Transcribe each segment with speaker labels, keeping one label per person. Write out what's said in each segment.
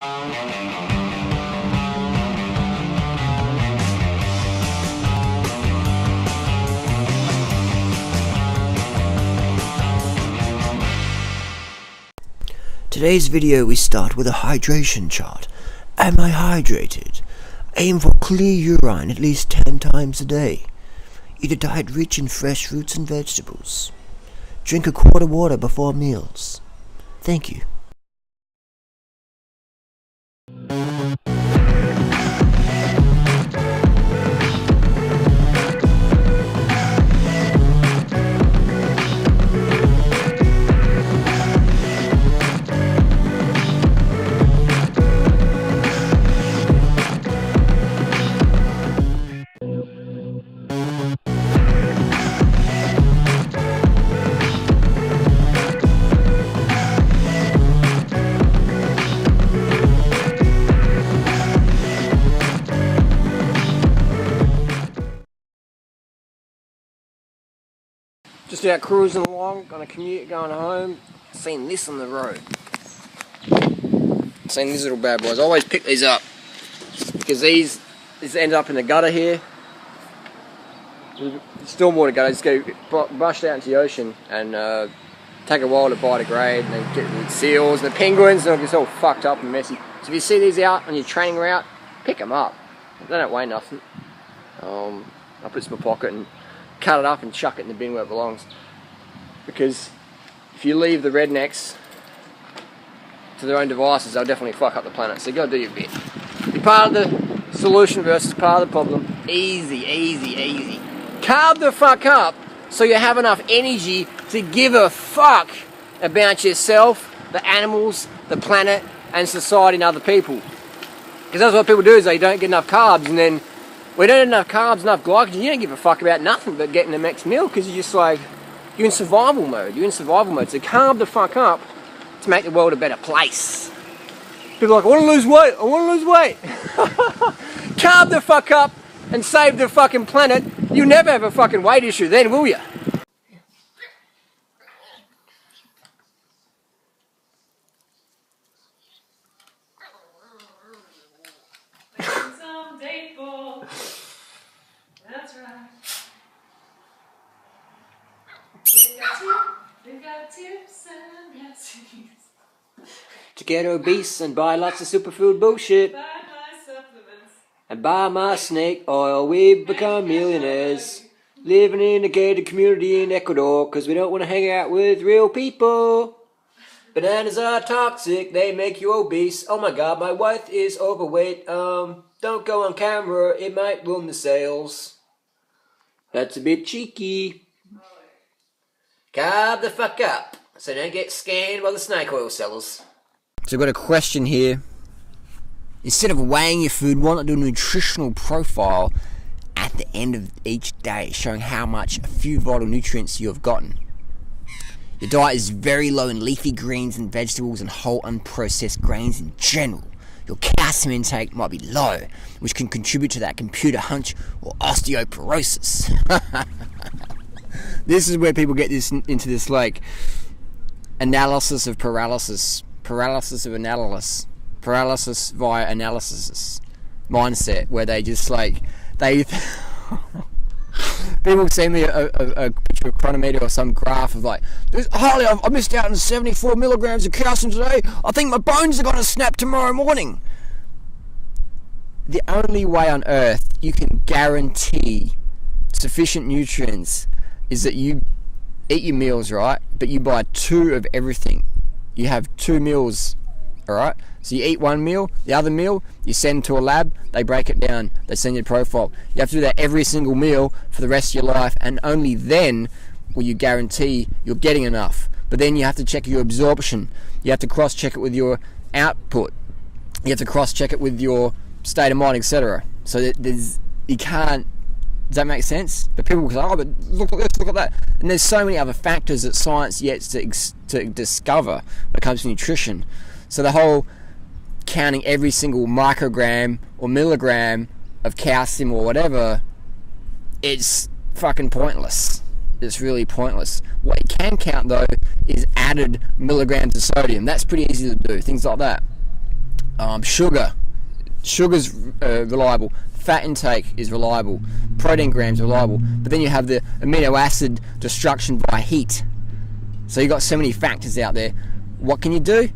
Speaker 1: Today's video we start with a hydration chart. Am I hydrated? Aim for clear urine at least 10 times a day. Eat a diet rich in fresh fruits and vegetables. Drink a quart of water before meals. Thank you.
Speaker 2: Just out cruising along on a commute going home, seen this on the road. Seen these little bad boys. I always pick these up because these end up in the gutter here. Stormwater gutter, just go brushed out into the ocean and take a while to biodegrade, and then get the seals and the penguins, and it gets all fucked up and messy. So if you see these out on your training route, pick them up. They don't weigh nothing. I put this in my pocket and cut it up and chuck it in the bin where it belongs. Because if you leave the rednecks to their own devices, they'll definitely fuck up the planet. So you gotta do your bit. Be part of the solution versus part of the problem. Easy, easy, easy. Carb the fuck up so you have enough energy to give a fuck about yourself, the animals, the planet, and society and other people. Because that's what people do, is they don't get enough carbs, and then we don't have enough carbs, enough glycogen, you don't give a fuck about nothing but getting the next meal, because you're just like, you're in survival mode. You're in survival mode. So carb the fuck up to make the world a better place. People are like, I want to lose weight, I want to lose weight. Carb the fuck up and save the fucking planet. You'll never have a fucking weight issue then, will you?
Speaker 3: That's right. We've got tips and recipes.
Speaker 2: To get obese and buy lots of superfood bullshit.
Speaker 3: Buy my supplements.
Speaker 2: And buy my snake oil, we become millionaires. Living in a gated community in Ecuador, because we don't want to hang out with real people. Bananas are toxic, they make you obese. Oh my god, my wife is overweight. Don't go on camera, it might ruin the sales. That's a bit cheeky. Carb the fuck up, so don't get scammed by the snake oil sellers. So I've got a question here. Instead of weighing your food, why not do a nutritional profile at the end of each day, showing how much a few vital nutrients you have gotten? Your diet is very low in leafy greens and vegetables and whole unprocessed grains in general. Your calcium intake might be low, which can contribute to that computer hunch or osteoporosis. This is where people get this into this like analysis of paralysis, paralysis of analysis, paralysis via analysis mindset, where they just like people send me a picture of chronometer or some graph of like, Harley, I missed out on 74 milligrams of calcium today. I think my bones are going to snap tomorrow morning. The only way on earth you can guarantee sufficient nutrients is that you eat your meals, right? But you buy 2 of everything. You have 2 meals, alright? So you eat 1 meal, the other meal you send to a lab, they break it down, they send you a profile. You have to do that every single meal for the rest of your life, and only then will you guarantee you're getting enough. But then you have to check your absorption, you have to cross-check it with your output, you have to cross-check it with your state of mind, etc. So you can't. Does that make sense? But people go, oh, but look at this, look at that. And there's so many other factors that science yet to discover when it comes to nutrition. So the whole counting every single microgram or milligram of calcium or whatever, it's fucking pointless. It's really pointless. What you can count though is added milligrams of sodium. That's pretty easy to do, things like that. Sugar's reliable. Fat intake is reliable. Protein grams are reliable. But then you have the amino acid destruction by heat. So you got so many factors out there. What can you do?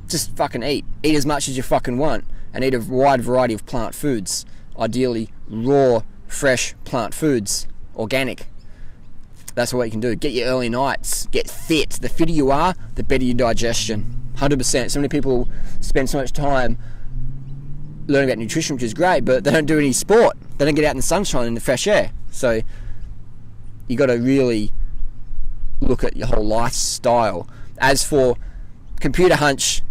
Speaker 2: Just fucking eat. Eat as much as you fucking want. And eat a wide variety of plant foods. Ideally, raw, fresh plant foods. Organic. That's what you can do. Get your early nights. Get fit. The fitter you are, the better your digestion. 100%. So many people spend so much time learning about nutrition, which is great, but they don't do any sport. They don't get out in the sunshine and the fresh air. So you got to really look at your whole lifestyle. As for computer hunch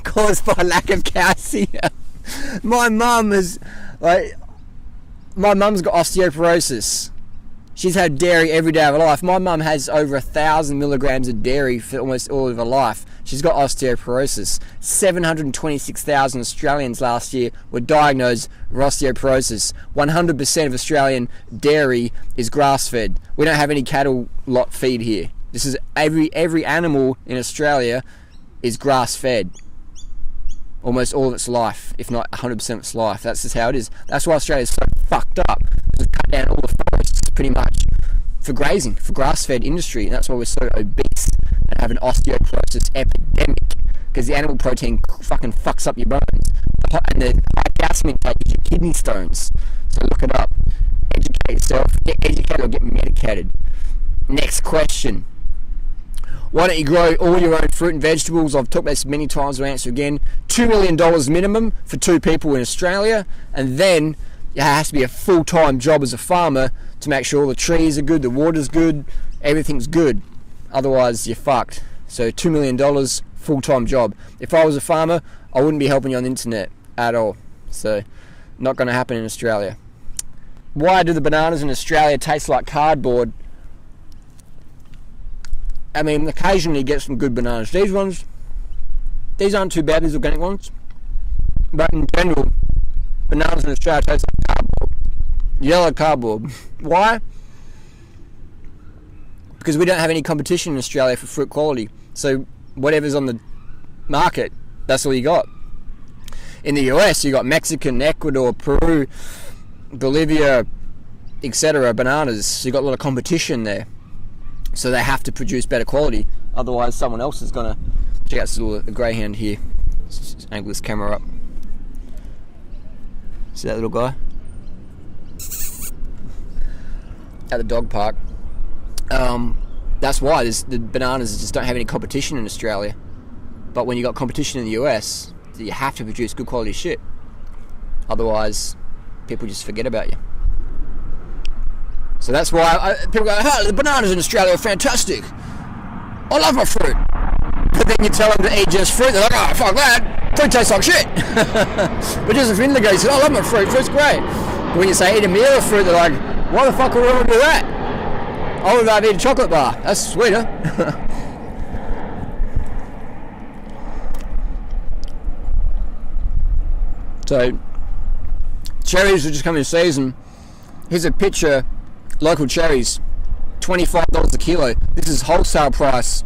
Speaker 2: caused by lack of calcium, my mum's got osteoporosis. She's had dairy every day of her life. My mum has over 1,000 milligrams of dairy for almost all of her life. She's got osteoporosis. 726,000 Australians last year were diagnosed with osteoporosis. 100% of Australian dairy is grass-fed. We don't have any cattle lot feed here. This is every animal in Australia is grass-fed. Almost all of its life, if not 100% of its life. That's just how it is. That's why Australia's so fucked up. We've cut down all the forests pretty much for grazing, for grass-fed industry. And that's why we're so obese and have an osteoporosis epidemic. Because the animal protein fucking fucks up your bones. And the high calcium intake gives you kidney stones. So look it up. Educate yourself. Get educated or get medicated. Next question. Why don't you grow all your own fruit and vegetables? I've talked about this many times. I'll answer again. $2 million minimum for 2 people in Australia. And then it has to be a full-time job as a farmer to make sure all the trees are good, the water's good, everything's good. Otherwise, you're fucked. So $2 million, full-time job. If I was a farmer, I wouldn't be helping you on the internet at all. So, not going to happen in Australia. Why do the bananas in Australia taste like cardboard? I mean, occasionally you get some good bananas. These aren't too bad, these organic ones. But in general, bananas in Australia taste like cardboard. Yellow cardboard. Why? Because we don't have any competition in Australia for fruit quality. So whatever's on the market, that's all you got. In the US, you got Mexican, Ecuador, Peru, Bolivia, etc. bananas. So you got a lot of competition there. So they have to produce better quality. Otherwise, someone else is going to... Check out this little greyhound here. Let's just angle this camera up. See that little guy? At the dog park. That's why the bananas just don't have any competition in Australia. But when you got competition in the US, you have to produce good quality shit. Otherwise, people just forget about you. So that's why people go, "Oh, the bananas in Australia are fantastic. I love my fruit." But then you tell them to eat just fruit, they're like, "Oh, fuck that. Fruit tastes like shit." But just a minute ago, you said, "I love my fruit. Fruit's great." But when you say eat a meal of fruit, they're like, "Why the fuck would I want to do that? I would rather eat a chocolate bar. That's sweeter." So, cherries are just coming in season. Here's a picture. Local cherries, $25 a kilo. This is wholesale price.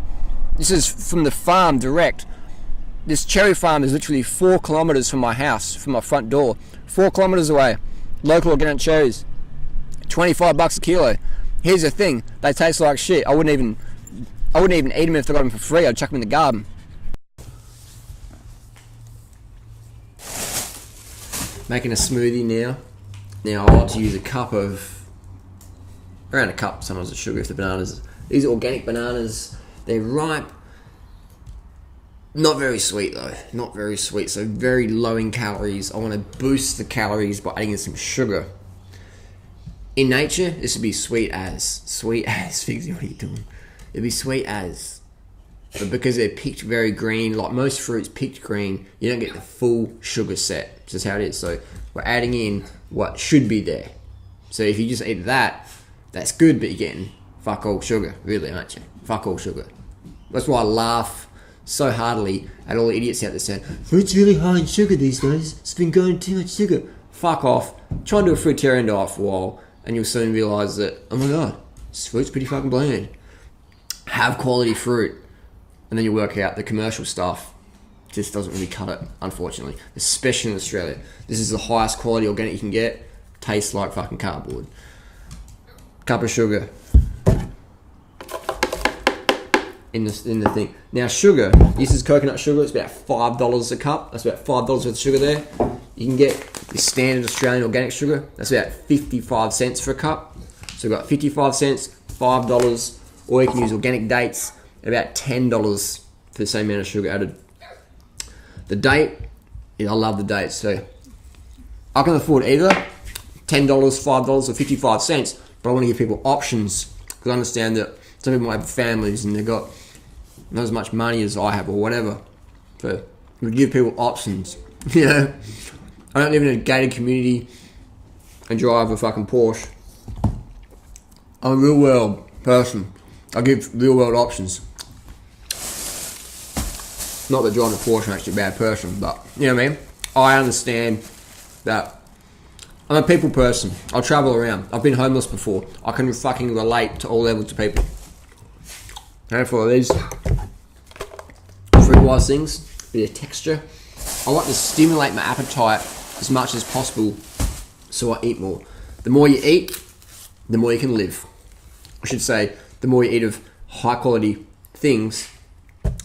Speaker 2: This is from the farm direct. This cherry farm is literally 4 kilometers from my house, from my front door. 4 kilometers away. Local organic cherries, $25 a kilo. Here's the thing: they taste like shit. I wouldn't even eat them if they got them for free. I'd chuck them in the garden. Making a smoothie now. Now I like to use around a cup sometimes of sugar if the bananas. These are organic bananas. They're ripe. Not very sweet though. Not very sweet. So very low in calories. I want to boost the calories by adding in some sugar. In nature, this would be sweet as. Figsy, what are you doing? It'd be sweet as. But because they're picked very green, like most fruits picked green, you don't get the full sugar set. It's just how it is. So we're adding in what should be there. So if you just eat that, that's good, but you're getting fuck all sugar, really, aren't you? Fuck all sugar. That's why I laugh so heartily at all the idiots out there saying, "Fruit's really high in sugar these days. It's been going too much sugar." Fuck off. Try and do a fruitarian diet for a while, and you'll soon realise that, oh my god, this fruit's pretty fucking bland. Have quality fruit, and then you work out the commercial stuff. just doesn't really cut it, unfortunately. Especially in Australia. This is the highest quality organic you can get. Tastes like fucking cardboard. Cup of sugar. In the thing. Now sugar, this is coconut sugar, it's about $5 a cup. That's about $5 worth of sugar there. You can get the standard Australian organic sugar. That's about 55 cents for a cup. So we've got 55 cents, $5, or you can use organic dates at about $10 for the same amount of sugar added. The date, I love the dates. So I can afford either $10, $5, or 55 cents, but I want to give people options because I understand that some people might have families and they've got not as much money as I have or whatever. So we give people options. You know, I don't live in a gated community and drive a fucking Porsche. I'm a real world person. I give real world options. Not that driving a Porsche makes you a bad person, but you know what I mean? I understand that I'm a people person. I travel around. I've been homeless before. I can fucking relate to all levels of people. And for these fruit-wise things, bit of texture. I like to stimulate my appetite as much as possible so I eat more. The more you eat, the more you can live. I should say, the more you eat of high-quality things,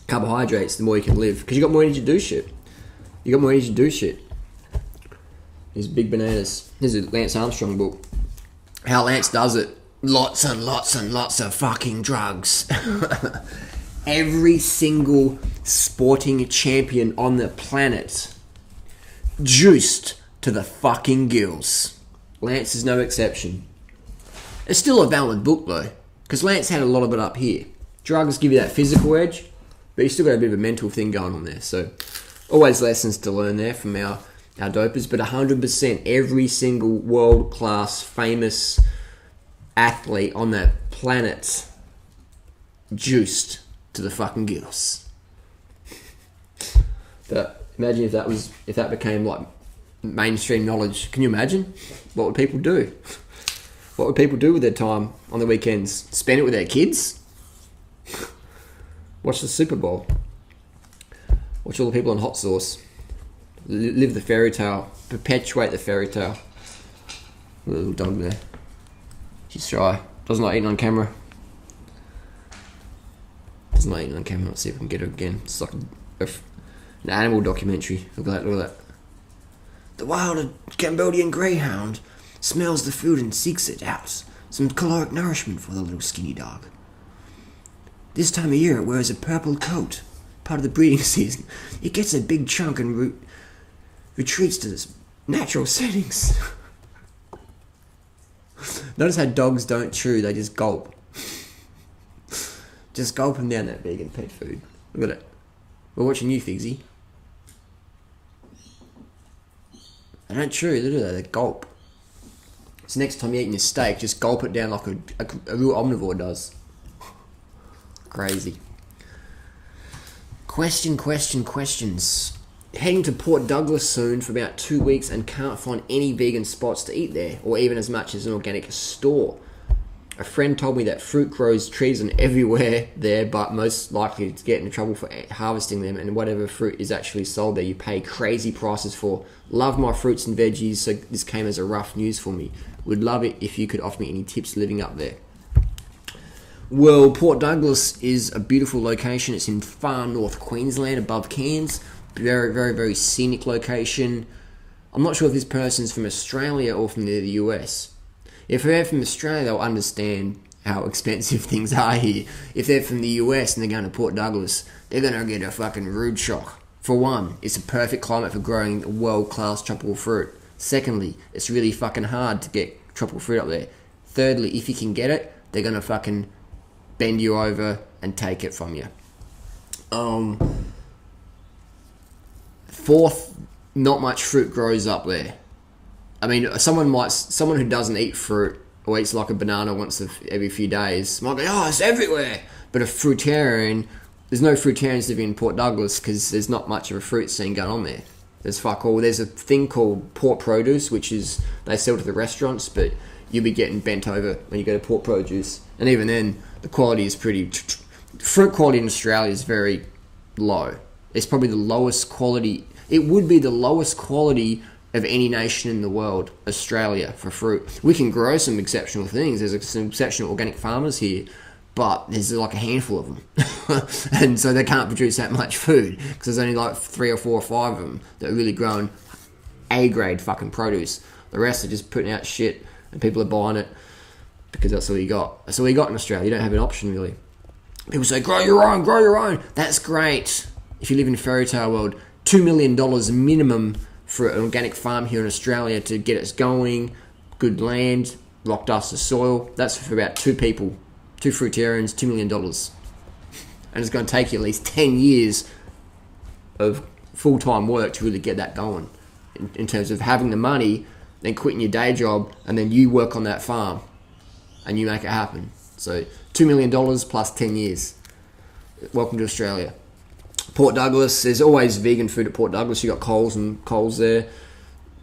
Speaker 2: carbohydrates, the more you can live. Because you got more energy to do shit. You got more energy to do shit. These big bananas. This is a Lance Armstrong book. How Lance does it. Lots and lots and lots of fucking drugs. Every single sporting champion on the planet juiced to the fucking gills. Lance is no exception. It's still a valid book though, because Lance had a lot of it up here. Drugs give you that physical edge, but you still got a bit of a mental thing going on there. So always lessons to learn there from our dopers, but 100% every single world-class famous athlete on that planet juiced to the fucking gills. But imagine if that became like mainstream knowledge. Can you imagine? What would people do? What would people do with their time on the weekends? Spend it with their kids? Watch the Super Bowl. Watch all the people on hot sauce. Live the fairy tale. Perpetuate the fairy tale. Little dog there. She's shy. Doesn't like eating on camera. Doesn't like eating on camera. Let's see if we can get her again. It's like an animal documentary. Look at that, look at that. The wild Cambodian greyhound smells the food and seeks it out. Some caloric nourishment for the little skinny dog. This time of year it wears a purple coat. Part of the breeding season. It gets a big chunk and retreats to its natural settings. Notice how dogs don't chew, they just gulp. Just gulping down that vegan pet food. Look at it. We're watching you, Figsy. They don't chew, do they? They gulp. So next time you're eating your steak, just gulp it down like a real omnivore does. Crazy. Questions. Heading to Port Douglas soon for about 2 weeks and can't find any vegan spots to eat there, or even as much as an organic store. A friend told me that fruit grows trees and everywhere there, but most likely to get into trouble for harvesting them, and whatever fruit is actually sold there, you pay crazy prices for. Love my fruits and veggies, so this came as a rough news for me. Would love it if you could offer me any tips living up there. Well, Port Douglas is a beautiful location. It's in far north Queensland, above Cairns. Very, very, very scenic location. I'm not sure if this person's from Australia or from the US. If they're from Australia, they'll understand how expensive things are here. If they're from the US and they're going to Port Douglas, they're going to get a fucking rude shock. For one, it's a perfect climate for growing world-class tropical fruit. Secondly, it's really fucking hard to get tropical fruit up there. Thirdly, if you can get it, they're going to fucking bend you over and take it from you. Fourth, not much fruit grows up there. I mean, someone who doesn't eat fruit or eats like a banana once every few days might go, oh, it's everywhere. But a fruitarian, there's no fruitarians living in Port Douglas because there's not much of a fruit scene going on there. There's fuck all. There's a thing called port produce, which is they sell to the restaurants, but you'll be getting bent over when you go to port produce. And even then, the quality is pretty... Fruit quality in Australia is very low. It's probably the lowest quality. It would be the lowest quality of any nation in the world, Australia, for fruit. We can grow some exceptional things. There's some exceptional organic farmers here, but there's like a handful of them. And so they can't produce that much food because there's only like 3 or 4 or 5 of them that are really growing A-grade fucking produce. The rest are just putting out shit and people are buying it because that's all you got. That's all you got in Australia. You don't have an option, really. People say, grow your own, grow your own. That's great. If you live in a fairy tale world, $2 million minimum for an organic farm here in Australia to get us going, good land, rock dust of soil. That's for about 2 people, 2 fruitarians, $2 million. And it's going to take you at least 10 years of full-time work to really get that going in terms of having the money, then quitting your day job, and then you work on that farm and you make it happen. So $2 million plus 10 years. Welcome to Australia. Port Douglas, there's always vegan food at Port Douglas. You got Coles there.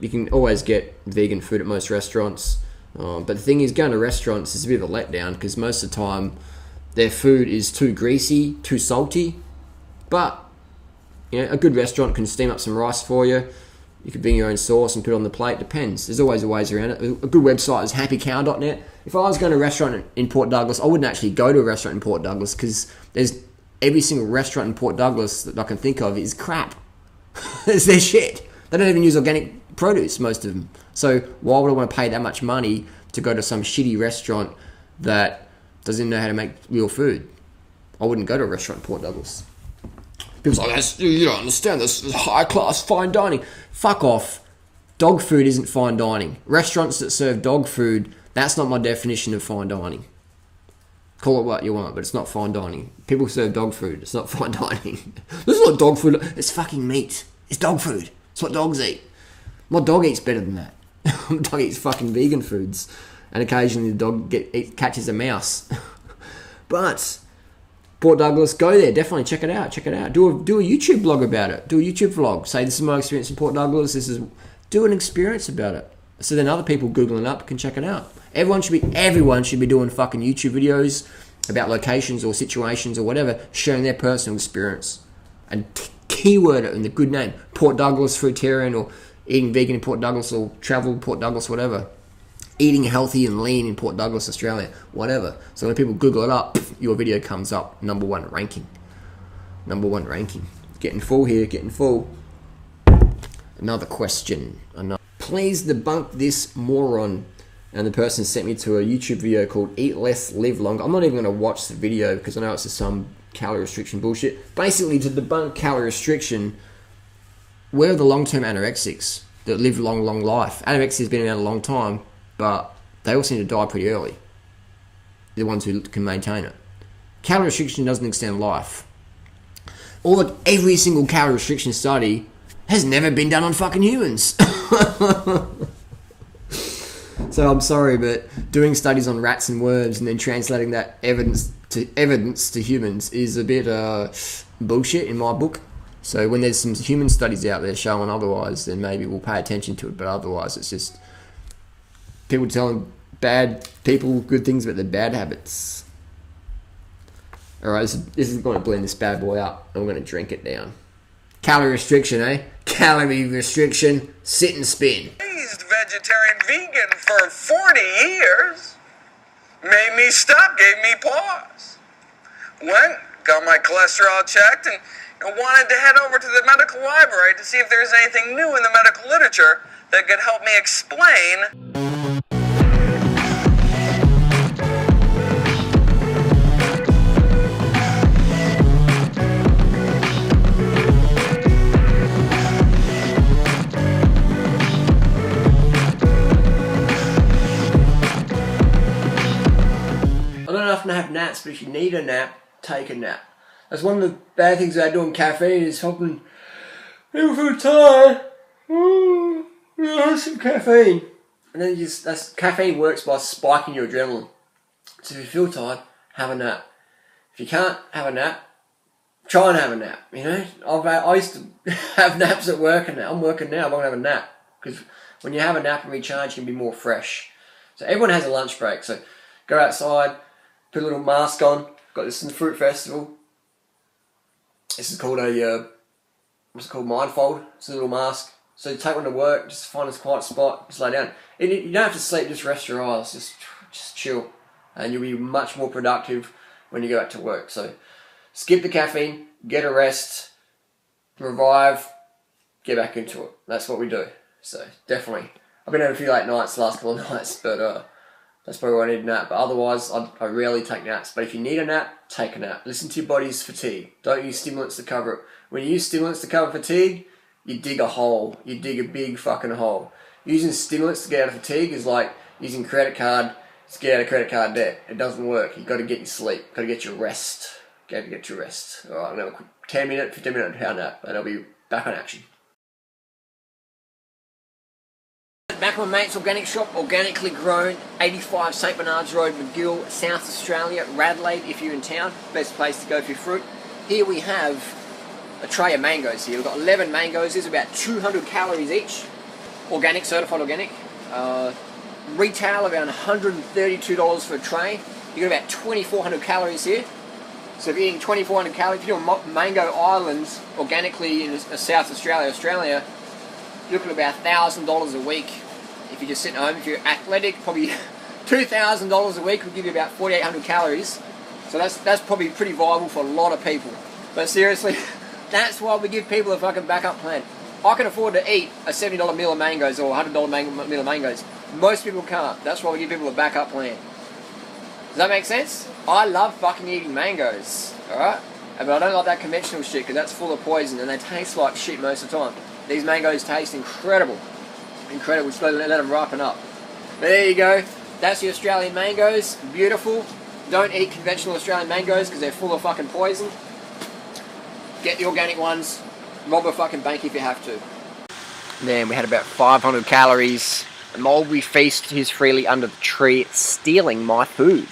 Speaker 2: You can always get vegan food at most restaurants. But the thing is, going to restaurants is a bit of a letdown because most of the time their food is too greasy, too salty. But you know, a good restaurant can steam up some rice for you. You could bring your own sauce and put it on the plate. Depends. There's always ways around it. A good website is happycow.net. If I was going to a restaurant in Port Douglas, I wouldn't actually go to a restaurant in Port Douglas because there's every single restaurant in Port Douglas that I can think of is crap. It's their shit. They don't even use organic produce, most of them. So why would I want to pay that much money to go to some shitty restaurant that doesn't know how to make real food? I wouldn't go to a restaurant in Port Douglas. People are like, you don't understand, this is high-class fine dining. Fuck off. Dog food isn't fine dining. Restaurants that serve dog food, that's not my definition of fine dining. Call it what you want, but it's not fine dining. People serve dog food. It's not fine dining. This is not dog food. It's fucking meat. It's dog food. It's what dogs eat. My dog eats better than that. My dog eats fucking vegan foods. And occasionally the dog catches a mouse. But Port Douglas, go there. Definitely check it out. Check it out. Do a YouTube blog about it. Do a YouTube vlog. Say, this is my experience in Port Douglas. Do an experience about it. So then other people Googling up can check it out. Everyone should be doing fucking YouTube videos about locations or situations or whatever, sharing their personal experience. And keyword it in the good name. Port Douglas Fruitarian, or eating vegan in Port Douglas, or travel Port Douglas, whatever. Eating healthy and lean in Port Douglas, Australia, whatever. So when people Google it up, your video comes up, #1 ranking. #1 ranking. Getting full here, getting full. Another question. Please debunk this moron. And the person sent me to a YouTube video called Eat Less, Live Longer. I'm not even going to watch the video because I know it's just some calorie restriction bullshit. Basically, to debunk calorie restriction, where are the long-term anorexics that live long life? Anorexia has been around a long time, but they all seem to die pretty early. They're the ones who can maintain it. Calorie restriction doesn't extend life. Every single calorie restriction study has never been done on fucking humans. So I'm sorry, but doing studies on rats and worms and then translating that evidence to humans is a bit bullshit in my book. So when there's some human studies out there showing otherwise, then maybe we'll pay attention to it. But otherwise, it's just people telling bad people good things about their bad habits. All right, this is going to blend this bad boy up. I'm going to drink it down. Calorie restriction, eh? Calorie restriction. Sit and spin.
Speaker 4: Vegetarian vegan for 40 years. Made me stop, gave me pause. Went, got my cholesterol checked, and wanted to head over to the medical library to see if there's anything new in the medical literature that could help me explain.
Speaker 2: To have naps, but if you need a nap, take a nap. That's one of the bad things about doing caffeine, is helping people feel tired. Have some caffeine, and then caffeine works by spiking your adrenaline. So if you feel tired, have a nap. If you can't have a nap, try and have a nap. You know, I used to have naps at work, and I'm working now. I'm gonna have a nap because when you have a nap and recharge, you can be more fresh. So everyone has a lunch break. So go outside. Put a little mask on. Got this in the fruit festival. This is called a what's it called, Mindfold. It's a little mask. So you take one to work, just find a quiet spot, just lay down. And you don't have to sleep, just rest your eyes, just chill. And you'll be much more productive when you go back to work. So skip the caffeine, get a rest, revive, get back into it. That's what we do. So definitely. I've been having a few late nights the last couple of nights, but that's probably why I need a nap. But otherwise, I rarely take naps. But if you need a nap, take a nap. Listen to your body's fatigue. Don't use stimulants to cover it. When you use stimulants to cover fatigue, you dig a hole. You dig a big fucking hole. Using stimulants to get out of fatigue is like using credit card to get out of credit card debt. It doesn't work. You've got to get your sleep. Got to get your rest. Got to get your rest. Alright, I'm going to have a quick 10-minute, 15-minute power nap, and I'll be back on action. Back at my mate's organic shop, organically grown, 85 St Bernard's Road, McGill, South Australia, Radelaide if you're in town, best place to go for your fruit. Here we have a tray of mangoes here. We've got 11 mangoes, there's about 200 calories each. Organic, certified organic. Retail around $132 for a tray. You got about 2,400 calories here. So if you're eating 2,400 calories, if you're doing Mango Islands organically in South Australia, you're looking at about $1,000 a week. If you're just sitting at home, if you're athletic, probably $2,000 a week will give you about 4,800 calories. So that's probably pretty viable for a lot of people. But seriously, that's why we give people a fucking backup plan. I can afford to eat a $70 meal of mangoes or a $100 meal of mangoes. Most people can't. That's why we give people a backup plan. Does that make sense? I love fucking eating mangoes, alright? But I don't like that conventional shit because that's full of poison and they taste like shit most of the time. These mangoes taste incredible. Incredible. Just let them ripen up. But there you go. That's the Australian mangoes. Beautiful. Don't eat conventional Australian mangoes because they're full of fucking poison. Get the organic ones. Rob a fucking bank if you have to. Man, we had about 500 calories. The mulberry feast is freely under the tree. It's stealing my food.